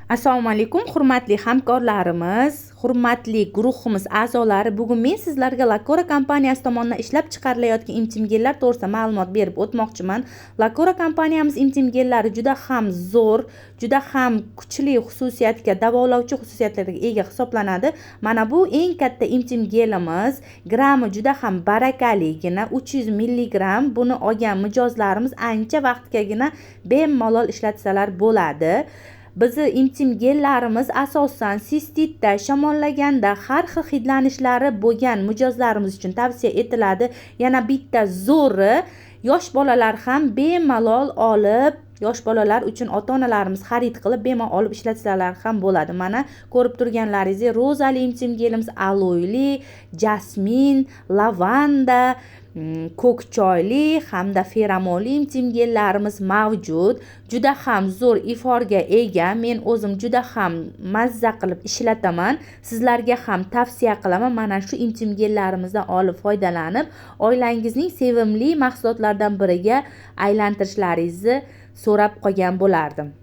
Assalomu alaykum, hurmatli hamkorlarimiz, hurmatli guruhimiz a'zolari. Bugun men sizlarga Lacora kompaniyasi tomonidan ishlab chiqarilayotgan imchimgellar to'g'risida ma'lumot berib o'tmoqchiman. Lacora kompaniyamiz imchimgellari juda ham zo'r, juda ham kuchli xususiyatga, davolovchi xususiyatlarga ega hisoblanadi. Mana bu eng katta imchimgelimiz, grammi juda ham barakaligina 300 mg. Buni olgan mijozlarimiz ancha vaqtgagina bemalol ishlatsalar bo'ladi. Bizi imchimgellarimiz asosan sistitda, shamollaganda, har xil hidlanishlari bo'lgan mijozlarimiz uchun tavsiya etiladi. Yana bitta zo'ri, yosh bolalar ham bemalol olib, yosh bolalar uchun ota-onalarimiz xarid qilib bemalol olib ishlatsalar ham bo'ladi. Mana ko'rib turganlaringizdek rozali imchimgelimiz, aloyli, jasmin, lavanda, ko'k choyli hamda feromonli imchimgellarimiz mavjud. Juda ham zo'r iforga ega. Men o'zim juda ham mazza qilib ishlataman. Sizlarga ham tavsiya qilaman. Mana shu imchimgellarimizdan olib foydalanib, oilangizning sevimli mahsulotlaridan biriga aylantirishlaringizni so'rab qolgan bo'lardim.